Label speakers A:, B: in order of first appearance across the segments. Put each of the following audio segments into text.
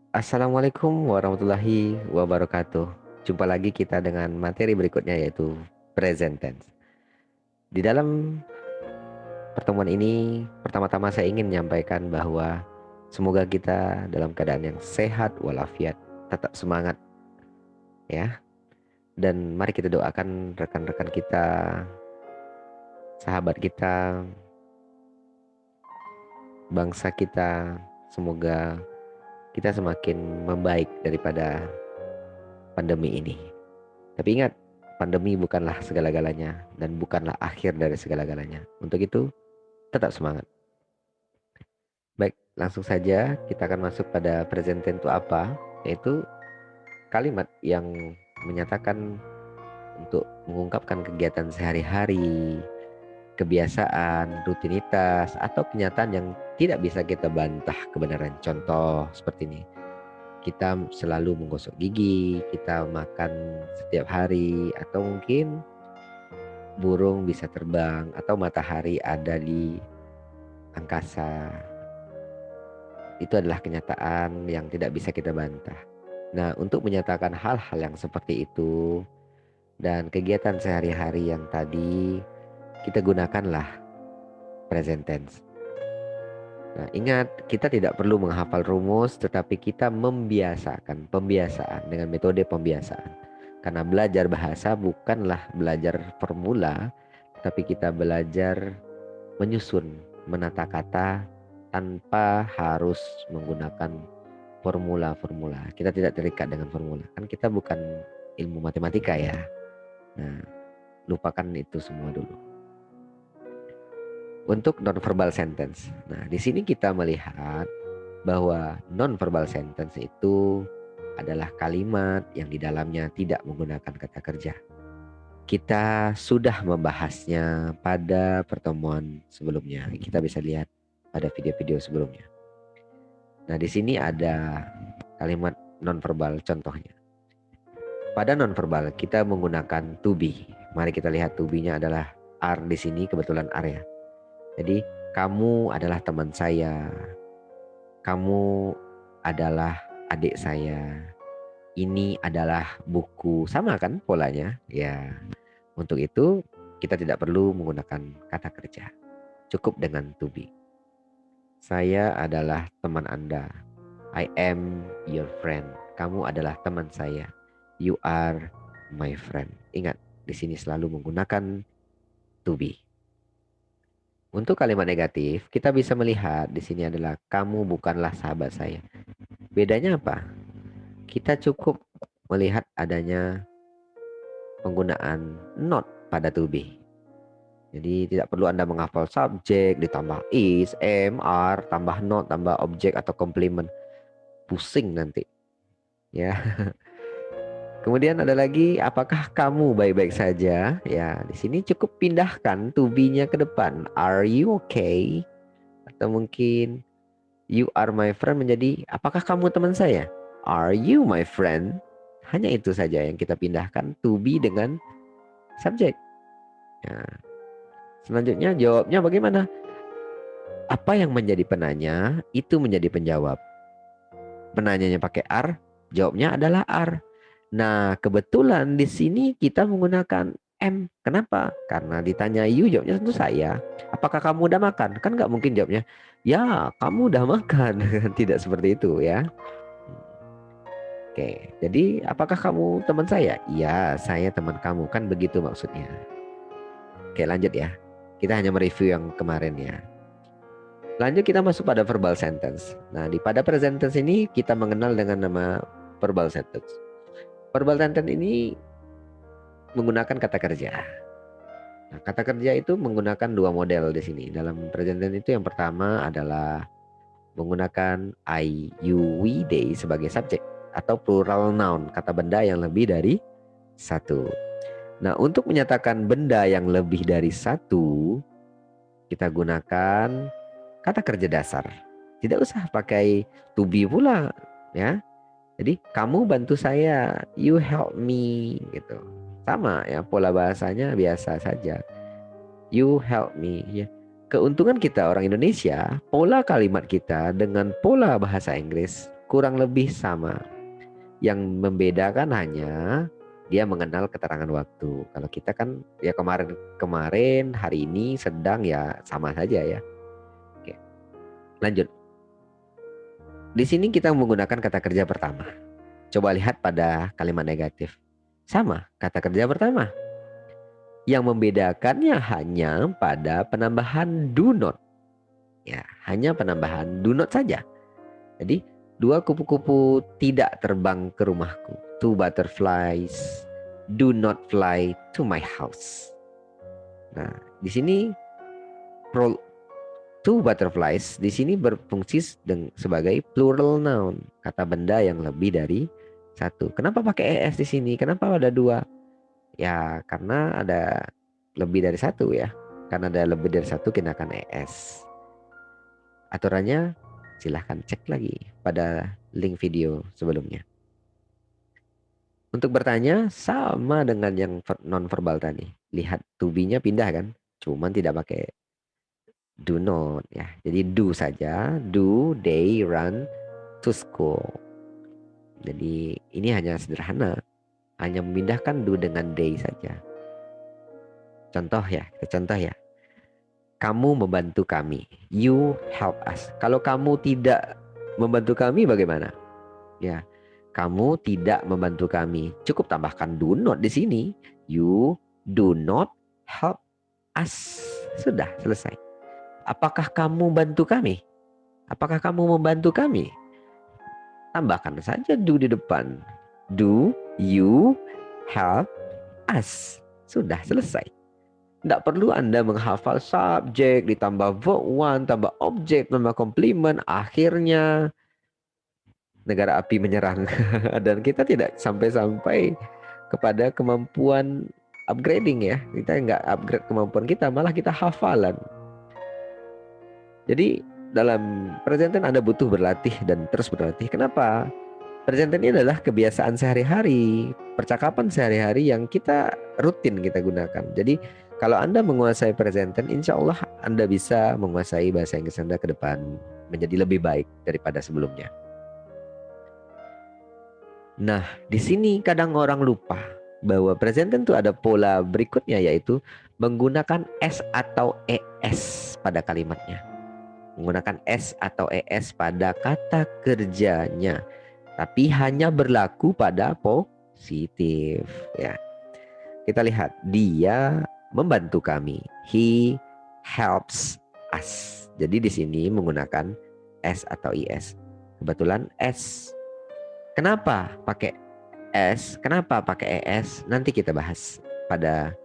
A: Assalamualaikum warahmatullahi wabarakatuh. Jumpa lagi kita dengan materi berikutnya yaitu present tense. Di dalam pertemuan ini, pertama-tama saya ingin menyampaikan bahwa semoga kita dalam keadaan yang sehat walafiat, tetap semangat ya. Dan mari kita doakan rekan-rekan kita, sahabat kita, bangsa kita, semoga kita semakin membaik daripada pandemi ini. Tapi ingat, pandemi bukanlah segala-galanya dan bukanlah akhir dari segala-galanya. Untuk itu, tetap semangat. Baik, langsung saja kita akan masuk pada present tense itu apa, yaitu kalimat yang menyatakan untuk mengungkapkan kegiatan sehari-hari, kebiasaan, rutinitas, atau kenyataan yang tidak bisa kita bantah kebenaran. Contoh seperti ini. Kita selalu menggosok gigi, kita makan setiap hari, atau mungkin burung bisa terbang, atau matahari ada di angkasa. Itu adalah kenyataan yang tidak bisa kita bantah. Nah, untuk menyatakan hal-hal yang seperti itu dan kegiatan sehari-hari yang tadi, kita gunakanlah present tense. Nah, ingat, kita tidak perlu menghafal rumus, tetapi kita membiasakan pembiasaan dengan metode pembiasaan. Karena belajar bahasa bukanlah belajar formula, tapi kita belajar menyusun, menata kata tanpa harus menggunakan formula-formula. Kita tidak terikat dengan formula. Kan kita bukan ilmu matematika ya. Nah, lupakan itu semua dulu. Untuk non-verbal sentence. Nah, di sini kita melihat bahwa non-verbal sentence itu adalah kalimat yang di dalamnya tidak menggunakan kata kerja. Kita sudah membahasnya pada pertemuan sebelumnya. Kita bisa lihat pada video-video sebelumnya. Nah, di sini ada kalimat non-verbal contohnya. Pada non-verbal kita menggunakan to be. Mari kita lihat to be-nya adalah are di sini, kebetulan are ya. Jadi, kamu adalah teman saya. Kamu adalah adik saya. Ini adalah buku. Sama kan polanya? Ya. Untuk itu, kita tidak perlu menggunakan kata kerja. Cukup dengan to be. Saya adalah teman Anda. I am your friend. Kamu adalah teman saya. You are my friend. Ingat, di sini selalu menggunakan to be. Untuk kalimat negatif, kita bisa melihat di sini adalah kamu bukanlah sahabat saya. Bedanya apa? Kita cukup melihat adanya penggunaan not pada to be. Jadi tidak perlu Anda menghafal subjek, ditambah is, am, are, tambah not, tambah objek atau komplement. Pusing nanti. Ya. Kemudian ada lagi, apakah kamu baik-baik saja? Ya, di sini cukup pindahkan to be-nya ke depan. Are you okay? Atau mungkin you are my friend menjadi apakah kamu teman saya? Are you my friend? Hanya itu saja yang kita pindahkan to be dengan subjek. Ya. Selanjutnya jawabnya bagaimana? Apa yang menjadi penanya itu menjadi penjawab. Penanyanya pakai are, jawabnya adalah are. Nah, kebetulan di sini kita menggunakan am. Kenapa? Karena ditanya you, jawabnya tentu saya. Apakah kamu udah makan? Kan nggak mungkin jawabnya, ya kamu udah makan. Tidak seperti itu ya. Oke, jadi apakah kamu teman saya? Iya, saya teman kamu. Kan begitu maksudnya. Oke, lanjut ya. Kita hanya mereview yang kemarin ya. Lanjut kita masuk pada verbal sentence. Nah, di pada present tense ini kita mengenal dengan nama verbal sentence. Verbal sentence ini menggunakan kata kerja. Nah, kata kerja itu menggunakan dua model di sini. Dalam present tense itu yang pertama adalah menggunakan I, you, we, they sebagai subjek atau plural noun, kata benda yang lebih dari satu. Nah, untuk menyatakan benda yang lebih dari satu, kita gunakan kata kerja dasar. Tidak usah pakai to be pula, ya. Jadi, kamu bantu saya, you help me, gitu. Sama ya, pola bahasanya biasa saja. You help me, ya. Keuntungan kita orang Indonesia, pola kalimat kita dengan pola bahasa Inggris kurang lebih sama. Yang membedakan hanya dia mengenal keterangan waktu. Kalau kita kan ya kemarin, hari ini, sedang, ya sama saja ya. Oke, lanjut. Di sini kita menggunakan kata kerja pertama. Coba lihat pada kalimat negatif. Sama kata kerja pertama. Yang membedakannya hanya pada penambahan do not. Ya, hanya penambahan do not saja. Jadi, 2 kupu-kupu tidak terbang ke rumahku. 2 butterflies do not fly to my house. Nah, di sini 2 butterflies di sini berfungsi sebagai plural noun, kata benda yang lebih dari satu. Kenapa pakai es di sini? Kenapa ada 2? Ya, karena ada lebih dari satu ya. Karena ada lebih dari satu, gunakan es. Aturannya silahkan cek lagi pada link video sebelumnya. Untuk bertanya sama dengan yang non-verbal tadi. Lihat to be-nya pindah kan? Cuman tidak pakai do not ya. Jadi do saja. Do they run to school. Jadi ini hanya sederhana. Hanya memindahkan do dengan they saja. Contoh ya, kita contoh ya. Kamu membantu kami. You help us. Kalau kamu tidak membantu kami bagaimana? Ya, kamu tidak membantu kami. Cukup tambahkan do not di sini. You do not help us. Sudah selesai. Apakah kamu bantu kami? Apakah kamu membantu kami? Tambahkan saja do di depan. Do you help us? Sudah selesai. Tidak perlu Anda menghafal subjek, ditambah verb one, tambah objek, tambah komplement. Akhirnya negara api menyerang. Dan kita tidak sampai-sampai kepada kemampuan upgrading ya. Kita nggak upgrade kemampuan kita, malah kita hafalan. Jadi dalam present tense Anda butuh berlatih dan terus berlatih. Kenapa? Present tense ini adalah kebiasaan sehari-hari, percakapan sehari-hari yang kita rutin kita gunakan. Jadi kalau Anda menguasai present tense, insya Allah Anda bisa menguasai bahasa Inggris Anda ke depan menjadi lebih baik daripada sebelumnya. Nah, di sini kadang orang lupa bahwa present tense itu ada pola berikutnya, yaitu menggunakan S atau ES pada kalimatnya. Menggunakan S atau ES pada kata kerjanya. Tapi hanya berlaku pada positif ya. Kita lihat, dia membantu kami. He helps us. Jadi di sini menggunakan S atau IS. Kebetulan S. Kenapa pakai S? Kenapa pakai ES? Nanti kita bahas pada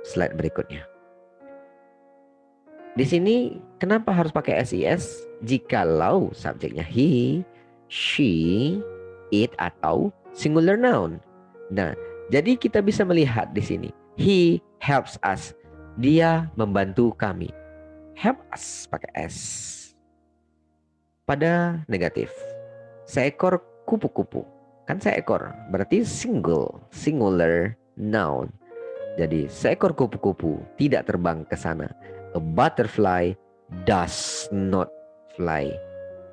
A: slide berikutnya. Di sini kenapa harus pakai SIS? Jikalau subjeknya he, she, it atau singular noun. Nah, jadi kita bisa melihat di sini. He helps us. Dia membantu kami. Help us pakai S. Pada negatif. Seekor kupu-kupu. Kan seekor, berarti singular noun. Jadi seekor kupu-kupu tidak terbang ke sana. A butterfly does not fly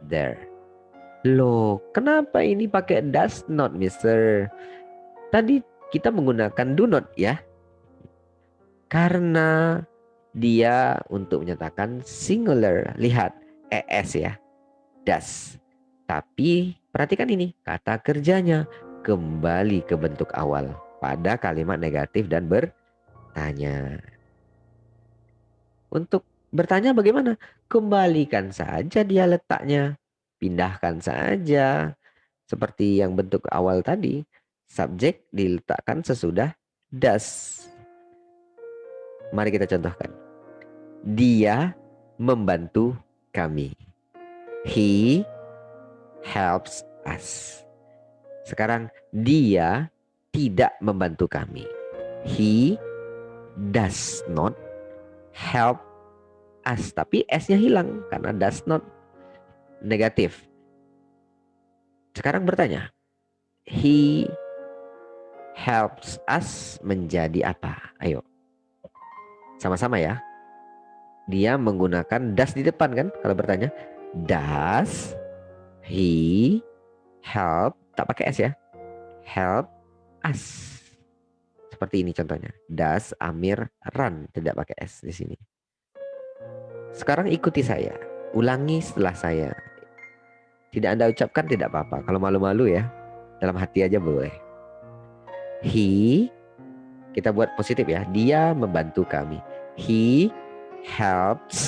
A: there. Loh, kenapa ini pakai does not, Mister? Tadi kita menggunakan do not ya. Karena dia untuk menyatakan singular. Lihat, ES ya. Does. Tapi perhatikan ini, kata kerjanya kembali ke bentuk awal pada kalimat negatif dan bertanya. Untuk bertanya bagaimana? Kembalikan saja dia letaknya. Pindahkan saja. Seperti yang bentuk awal tadi. Subjek diletakkan sesudah does. Mari kita contohkan. Dia membantu kami. He helps us. Sekarang dia tidak membantu kami. He does not help us. Tapi S-nya hilang karena does not negatif. Sekarang bertanya, he helps us menjadi apa? Ayo, sama-sama ya. Dia menggunakan does di depan kan kalau bertanya. Does he help, tak pakai S ya. Help us. Seperti ini contohnya. Does Amir run? Tidak pakai S di sini. Sekarang ikuti saya. Ulangi setelah saya. Tidak Anda ucapkan tidak apa-apa. Kalau malu-malu ya, dalam hati aja boleh. He, kita buat positif ya. Dia membantu kami. He helps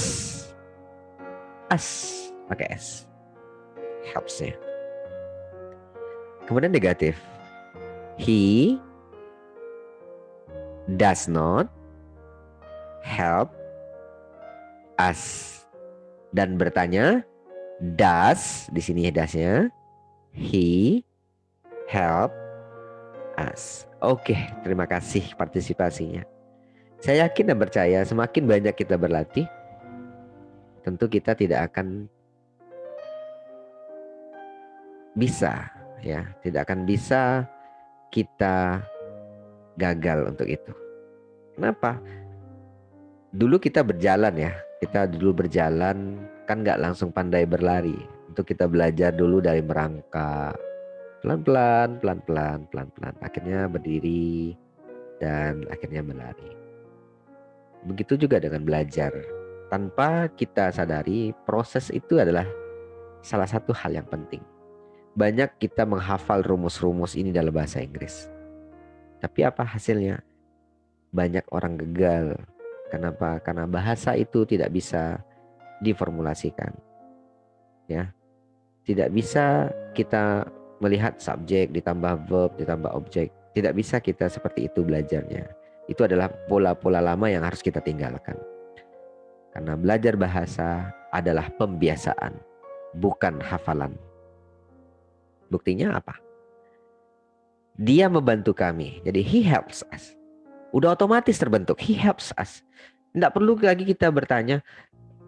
A: us. Pakai S. Helps-nya. Kemudian negatif. He does not help us. Dan bertanya, does, di sini does-nya, he help us. Oke, terima kasih partisipasinya. Saya yakin dan percaya semakin banyak kita berlatih, tentu kita tidak akan bisa, ya, tidak akan bisa kita gagal untuk itu. Kenapa? Dulu kita berjalan ya, kan nggak langsung pandai berlari. Untuk kita belajar dulu dari merangkak, pelan-pelan, akhirnya berdiri dan akhirnya berlari. Begitu juga dengan belajar. Tanpa kita sadari, proses itu adalah salah satu hal yang penting. Banyak kita menghafal rumus-rumus ini dalam bahasa Inggris. Tapi apa hasilnya? Banyak orang gagal. Kenapa? Karena bahasa itu tidak bisa diformulasikan. Ya. Tidak bisa kita melihat subjek ditambah verb ditambah objek. Tidak bisa kita seperti itu belajarnya. Itu adalah pola-pola lama yang harus kita tinggalkan. Karena belajar bahasa adalah pembiasaan, bukan hafalan. Buktinya apa? Dia membantu kami. Jadi he helps us. Udah otomatis terbentuk. He helps us. Tidak perlu lagi kita bertanya,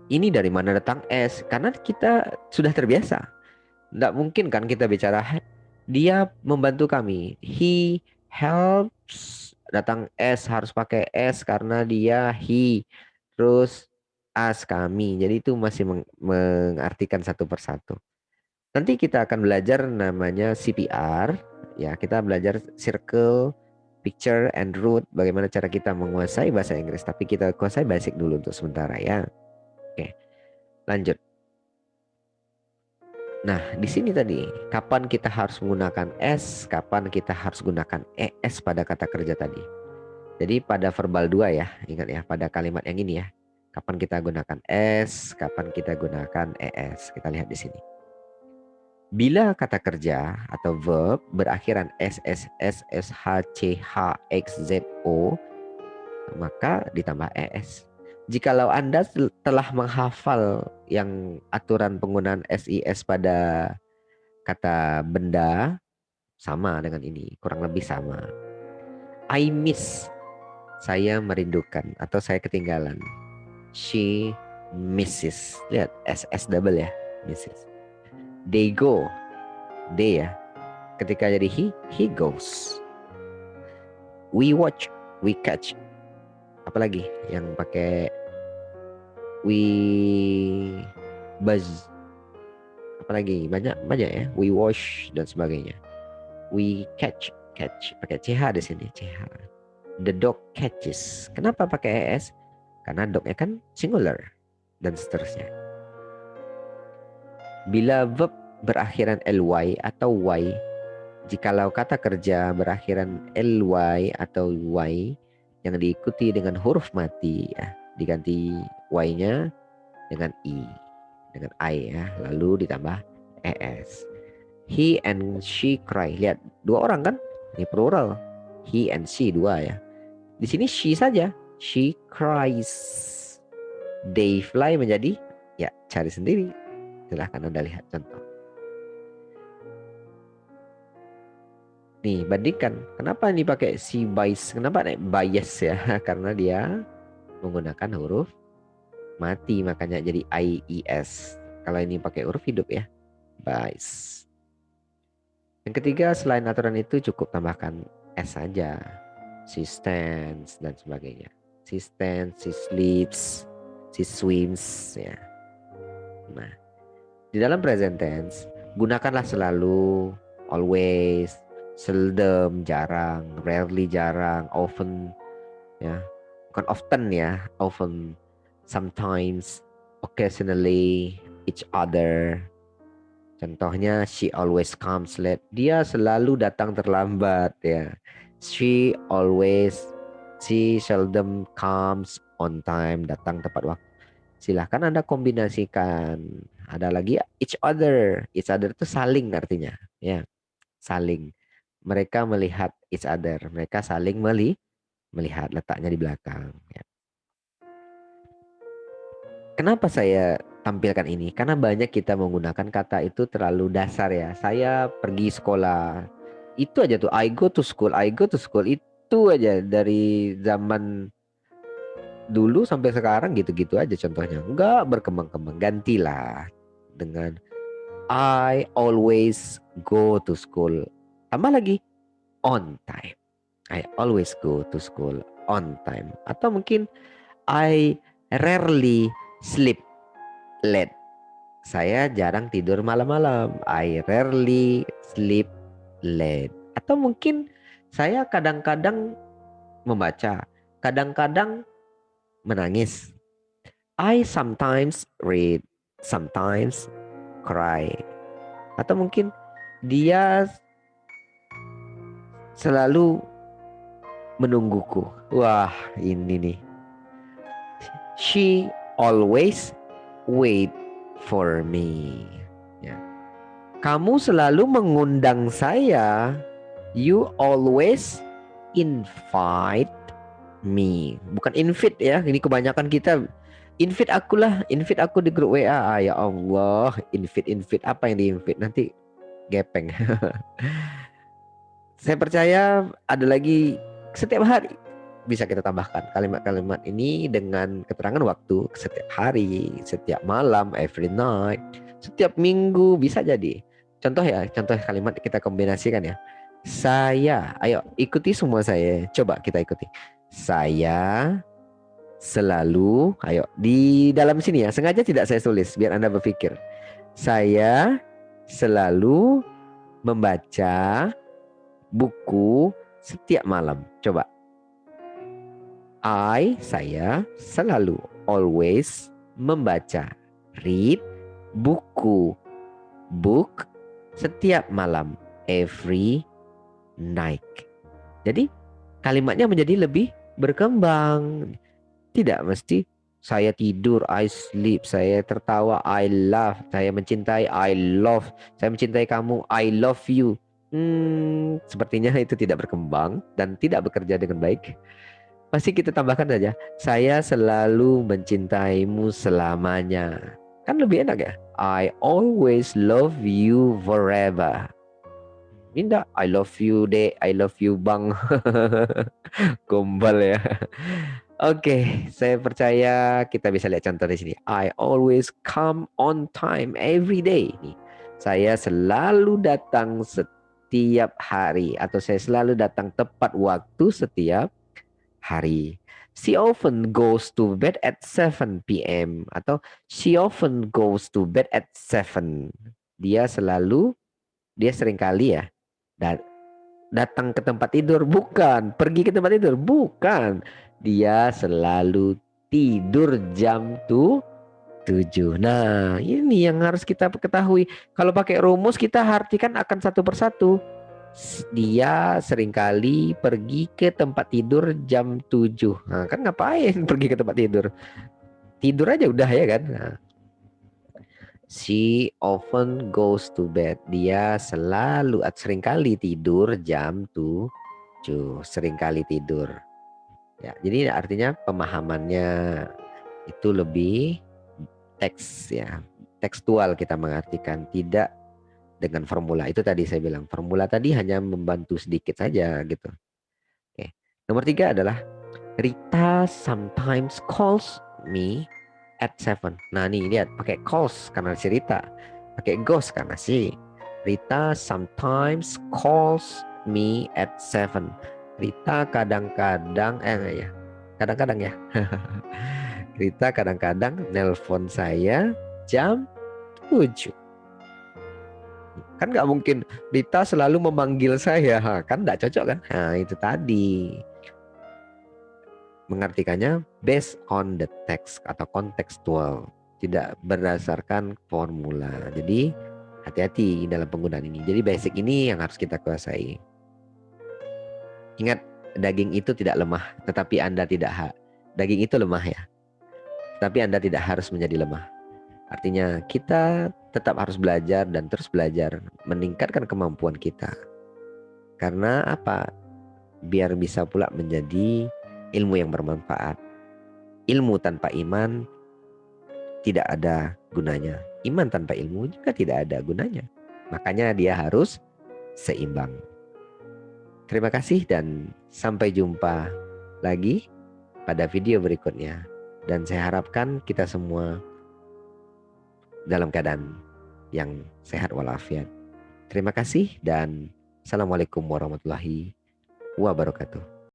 A: ini dari mana datang S? Karena kita sudah terbiasa. Tidak mungkin kan kita bicara, dia membantu kami. He helps. Datang S harus pakai S karena dia he. Terus us kami. Jadi itu masih mengartikan satu persatu. Nanti kita akan belajar namanya CPR. Ya, kita belajar circle, picture, and root. Bagaimana cara kita menguasai bahasa Inggris. Tapi kita kuasai basic dulu untuk sementara ya. Oke, lanjut. Nah, di sini tadi, kapan kita harus menggunakan S, kapan kita harus gunakan ES pada kata kerja tadi. Jadi pada verbal 2 ya, ingat ya, pada kalimat yang ini ya. Kapan kita gunakan S, kapan kita gunakan ES. Kita lihat di sini. Bila kata kerja atau verb berakhiran SS, SS, HC, HX, ZO, maka ditambah ES. Jikalau Anda telah menghafal yang aturan penggunaan SIS pada kata benda, sama dengan ini, kurang lebih sama. I miss, saya merindukan atau saya ketinggalan. She misses, lihat SS double ya, misses. They go, they ya, ketika jadi he goes. We watch, we catch. Apalagi yang pakai we buzz. Apalagi banyak ya. We wash dan sebagainya. We catch pakai ch di sini, ch. The dog catches. Kenapa pakai es? Karena dognya kan singular dan seterusnya. Bila verb berakhiran ly atau y, jikalau kata kerja berakhiran ly atau y yang diikuti dengan huruf mati ya, diganti y-nya dengan i, dengan I ya, lalu ditambah es. He and she cry. Lihat, dua orang kan? Ini plural. He and she dua ya. Di sini she saja. She cries. They fly menjadi, ya cari sendiri. Silahkan Anda lihat contoh. Nih, bandingkan. Kenapa ini pakai she buys? Kenapa bias ya? Karena dia menggunakan huruf mati, makanya jadi IES. Kalau ini pakai huruf hidup ya, buys. Yang ketiga, selain aturan itu cukup tambahkan S saja. She stands dan sebagainya. She stands, she sleeps, she swims ya. Nah, di dalam present tense gunakanlah selalu always, seldom, jarang, rarely, jarang, often, ya, bukan often ya, often, sometimes, occasionally, each other. Contohnya, she always comes late. Dia selalu datang terlambat ya. She seldom comes on time. Datang tepat waktu. Silahkan Anda kombinasikan. Ada lagi each other. Each other itu saling artinya. Ya, saling. Mereka melihat each other. Mereka saling melihat. Letaknya di belakang. Ya. Kenapa saya tampilkan ini? Karena banyak kita menggunakan kata itu terlalu dasar ya. Saya pergi sekolah. Itu aja tuh. I go to school. I go to school. Itu aja dari zaman dulu sampai sekarang gitu-gitu aja contohnya. Enggak berkembang-kembang. Gantilah dengan I always go to school. Tambah lagi on time. I always go to school on time. Atau mungkin I rarely sleep late. Saya jarang tidur malam-malam. I rarely sleep late. Atau mungkin saya kadang-kadang membaca, kadang-kadang menangis. I sometimes read, sometimes cry. Atau mungkin dia selalu menungguku. Wah, ini nih. She always wait for me. Ya. Kamu selalu mengundang saya. You always invite me. Bukan invite ya. Ini kebanyakan kita invite aku lah. Invite aku di grup WA. Ah, ya Allah. Invite. Apa yang di-invite? Nanti gepeng. Saya percaya ada lagi setiap hari bisa kita tambahkan kalimat-kalimat ini dengan keterangan waktu setiap hari, setiap malam, every night, setiap minggu bisa jadi. Contoh ya, contoh kalimat kita kombinasikan ya. Saya, ayo ikuti semua saya. Coba kita ikuti. Saya selalu, ayo di dalam sini ya, sengaja tidak saya tulis biar Anda berpikir. Saya selalu membaca buku setiap malam. Coba. Saya selalu, always membaca, read, buku, book, setiap malam, every night. Jadi kalimatnya menjadi lebih berkembang. Tidak mesti saya tidur, I sleep, saya tertawa, I laugh, saya mencintai, I love, saya mencintai kamu, I love you. Sepertinya itu tidak berkembang dan tidak bekerja dengan baik. Pasti kita tambahkan saja, saya selalu mencintaimu selamanya. Kan lebih enak ya. I always love you forever. Minda, I love you dek, I love you bang. Gombal ya. Oke, saya percaya kita bisa lihat contoh di sini. I always come on time every day. Nih, saya selalu datang setiap hari atau saya selalu datang tepat waktu setiap hari. She often goes to bed at 7 p.m. atau she often goes to bed at 7. Dia seringkali ya datang ke tempat tidur, bukan. Pergi ke tempat tidur, bukan. Dia selalu tidur jam 7. Nah, ini yang harus kita ketahui. Kalau pakai rumus kita artikan akan satu persatu. Dia seringkali pergi ke tempat tidur jam 7. Nah, kan ngapain pergi ke tempat tidur? Tidur aja udah ya kan? Nah, she often goes to bed. Dia seringkali tidur jam 7. Seringkali tidur. Ya, jadi artinya pemahamannya itu lebih teks ya. Tekstual kita mengartikan, tidak dengan formula. Itu tadi saya bilang, formula tadi hanya membantu sedikit saja gitu. Oke. Nomor 3 adalah Rita sometimes calls me at 7. Nah nih lihat pakai calls karena si Rita, pakai goes karena si Rita sometimes calls me at 7. Rita kadang-kadang kadang-kadang ya. Rita kadang-kadang nelpon saya jam 7. Kan nggak mungkin Dita selalu memanggil saya, kan nggak cocok kan? Nah itu tadi. Mengartikannya based on the text atau kontekstual, tidak berdasarkan formula. Jadi hati-hati dalam penggunaan ini. Jadi basic ini yang harus kita kuasai. Ingat, daging itu tidak lemah, tetapi Anda tidak daging itu lemah ya, tapi Anda tidak harus menjadi lemah. Artinya kita tetap harus belajar dan terus belajar, meningkatkan kemampuan kita. Karena apa? Biar bisa pula menjadi ilmu yang bermanfaat. Ilmu tanpa iman tidak ada gunanya. Iman tanpa ilmu juga tidak ada gunanya. Makanya dia harus seimbang. Terima kasih dan sampai jumpa lagi pada video berikutnya. Dan saya harapkan kita semua dalam keadaan yang sehat walafiat. Terima kasih dan Assalamualaikum warahmatullahi wabarakatuh.